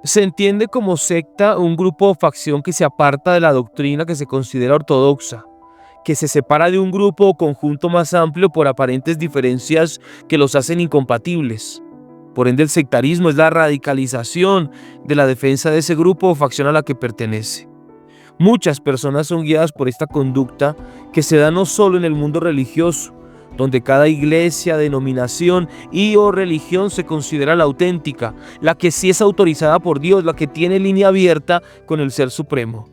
Se entiende como secta un grupo o facción que se aparta de la doctrina que se considera ortodoxa, que se separa de un grupo o conjunto más amplio por aparentes diferencias que los hacen incompatibles. Por ende, el sectarismo es la radicalización de la defensa de ese grupo o facción a la que pertenece. Muchas personas son guiadas por esta conducta que se da no solo en el mundo religioso, donde cada iglesia, denominación y o religión se considera la auténtica, la que sí es autorizada por Dios, la que tiene línea abierta con el Ser Supremo.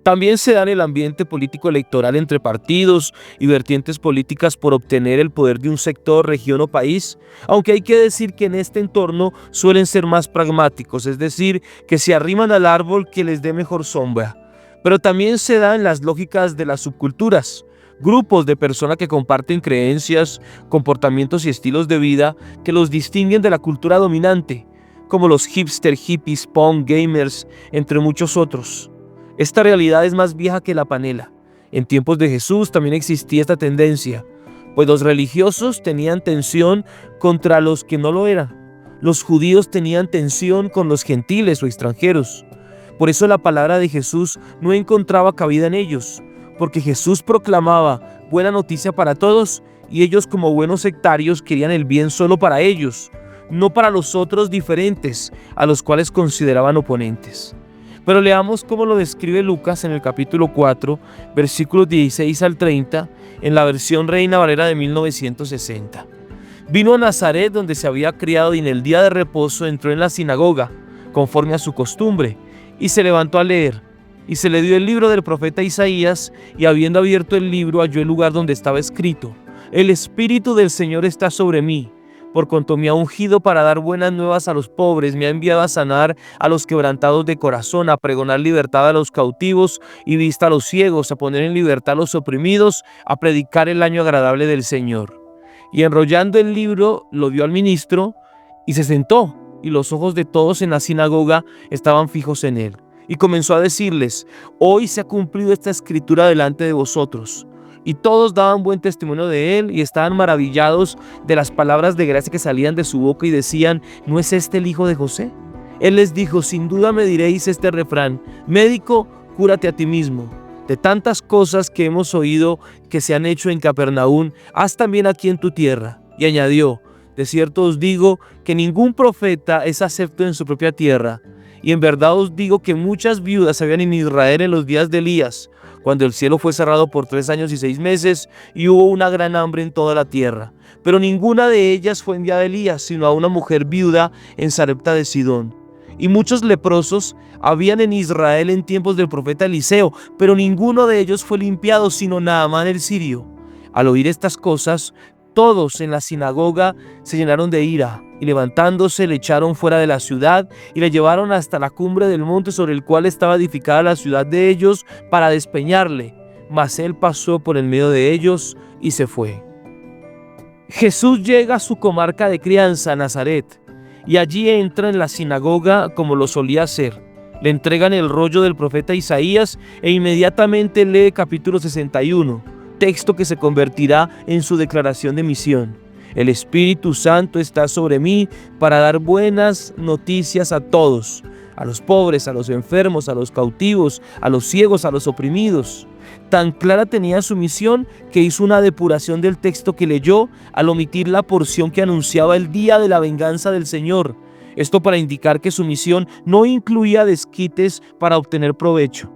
También se da en el ambiente político electoral entre partidos y vertientes políticas por obtener el poder de un sector, región o país, aunque hay que decir que en este entorno suelen ser más pragmáticos, es decir, que se arriman al árbol que les dé mejor sombra. Pero también se da en las lógicas de las subculturas, grupos de personas que comparten creencias, comportamientos y estilos de vida que los distinguen de la cultura dominante, como los hipster, hippies, punk, gamers, entre muchos otros. Esta realidad es más vieja que la panela. En tiempos de Jesús también existía esta tendencia, pues los religiosos tenían tensión contra los que no lo eran. Los judíos tenían tensión con los gentiles o extranjeros. Por eso la palabra de Jesús no encontraba cabida en ellos, porque Jesús proclamaba buena noticia para todos y ellos como buenos sectarios querían el bien solo para ellos, no para los otros diferentes, a los cuales consideraban oponentes. Pero leamos cómo lo describe Lucas en el capítulo 4, versículos 16 al 30, en la versión Reina Valera de 1960. Vino a Nazaret, donde se había criado, y en el día de reposo entró en la sinagoga, conforme a su costumbre, y se levantó a leer. Y se le dio el libro del profeta Isaías, y habiendo abierto el libro halló el lugar donde estaba escrito: El Espíritu del Señor está sobre mí, por cuanto me ha ungido para dar buenas nuevas a los pobres, me ha enviado a sanar a los quebrantados de corazón, a pregonar libertad a los cautivos y vista a los ciegos, a poner en libertad a los oprimidos, a predicar el año agradable del Señor. Y enrollando el libro lo dio al ministro y se sentó, y los ojos de todos en la sinagoga estaban fijos en él. Y comenzó a decirles: Hoy se ha cumplido esta escritura delante de vosotros. Y todos daban buen testimonio de él y estaban maravillados de las palabras de gracia que salían de su boca y decían: ¿No es este el hijo de José? Él les dijo: Sin duda me diréis este refrán: Médico, cúrate a ti mismo. De tantas cosas que hemos oído que se han hecho en Capernaum, haz también aquí en tu tierra. Y añadió: De cierto os digo que ningún profeta es acepto en su propia tierra. Y en verdad os digo que muchas viudas habían en Israel en los días de Elías, cuando el cielo fue cerrado por 3 años y 6 meses, y hubo una gran hambre en toda la tierra. Pero ninguna de ellas fue enviada a Elías, sino a una mujer viuda en Sarepta de Sidón. Y muchos leprosos habían en Israel en tiempos del profeta Eliseo, pero ninguno de ellos fue limpiado, sino Naamán el sirio. Al oír estas cosas, todos en la sinagoga se llenaron de ira, y levantándose le echaron fuera de la ciudad y le llevaron hasta la cumbre del monte sobre el cual estaba edificada la ciudad de ellos para despeñarle. Mas él pasó por el medio de ellos y se fue. Jesús llega a su comarca de crianza, Nazaret, y allí entra en la sinagoga como lo solía hacer. Le entregan el rollo del profeta Isaías e inmediatamente lee capítulo 61, texto que se convertirá en su declaración de misión. El Espíritu Santo está sobre mí para dar buenas noticias a todos, a los pobres, a los enfermos, a los cautivos, a los ciegos, a los oprimidos. Tan clara tenía su misión que hizo una depuración del texto que leyó al omitir la porción que anunciaba el día de la venganza del Señor. Esto para indicar que su misión no incluía desquites para obtener provecho.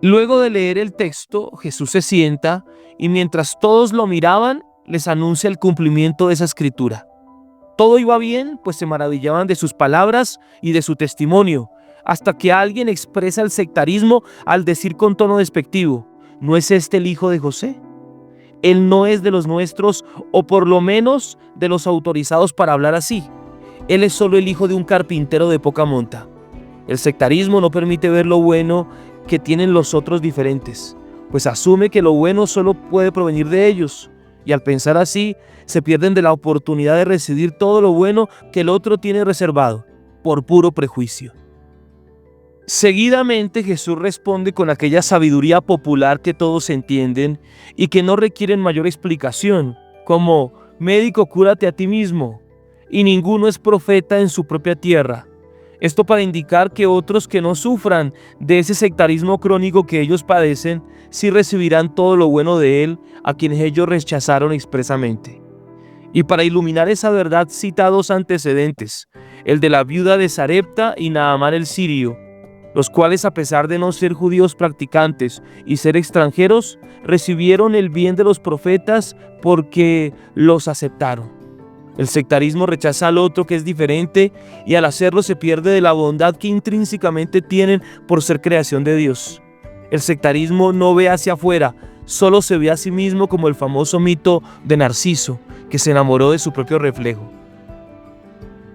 Luego de leer el texto, Jesús se sienta y mientras todos lo miraban, les anuncia el cumplimiento de esa escritura. Todo iba bien, pues se maravillaban de sus palabras y de su testimonio, hasta que alguien expresa el sectarismo al decir con tono despectivo: ¿No es este el hijo de José? Él no es de los nuestros, o por lo menos de los autorizados para hablar así. Él es solo el hijo de un carpintero de poca monta. El sectarismo no permite ver lo bueno que tienen los otros diferentes, pues asume que lo bueno solo puede provenir de ellos. Y al pensar así, se pierden de la oportunidad de recibir todo lo bueno que el otro tiene reservado, por puro prejuicio. Seguidamente Jesús responde con aquella sabiduría popular que todos entienden y que no requieren mayor explicación, como: médico, cúrate a ti mismo, y ninguno es profeta en su propia tierra. Esto para indicar que otros que no sufran de ese sectarismo crónico que ellos padecen, sí recibirán todo lo bueno de él, a quienes ellos rechazaron expresamente. Y para iluminar esa verdad, cita dos antecedentes, el de la viuda de Sarepta y Naamán el sirio, los cuales, a pesar de no ser judíos practicantes y ser extranjeros, recibieron el bien de los profetas porque los aceptaron. El sectarismo rechaza al otro que es diferente y al hacerlo se pierde de la bondad que intrínsecamente tienen por ser creación de Dios. El sectarismo no ve hacia afuera, solo se ve a sí mismo, como el famoso mito de Narciso, que se enamoró de su propio reflejo.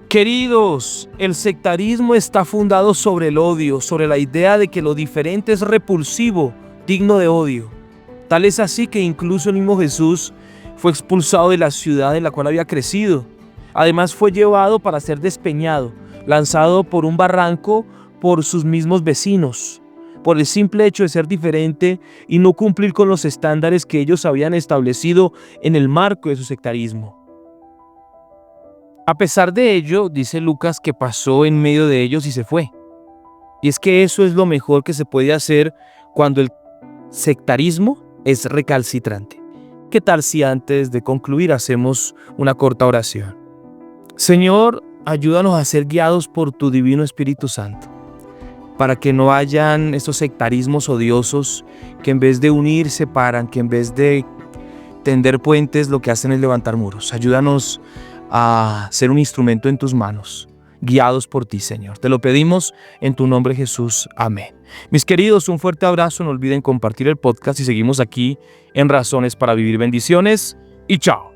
Queridos, el sectarismo está fundado sobre el odio, sobre la idea de que lo diferente es repulsivo, digno de odio. Tal es así que incluso el mismo Jesús fue expulsado de la ciudad en la cual había crecido. Además fue llevado para ser despeñado, lanzado por un barranco por sus mismos vecinos, por el simple hecho de ser diferente y no cumplir con los estándares que ellos habían establecido en el marco de su sectarismo. A pesar de ello, dice Lucas que pasó en medio de ellos y se fue. Y es que eso es lo mejor que se puede hacer cuando el sectarismo es recalcitrante. ¿Qué tal si antes de concluir hacemos una corta oración? Señor, ayúdanos a ser guiados por tu Divino Espíritu Santo, para que no hayan estos sectarismos odiosos que en vez de unir separan, que en vez de tender puentes lo que hacen es levantar muros. Ayúdanos a ser un instrumento en tus manos, guiados por ti, Señor. Te lo pedimos en tu nombre, Jesús. Amén. Mis queridos, un fuerte abrazo. No olviden compartir el podcast y seguimos aquí en Razones para Vivir. Bendiciones y chao.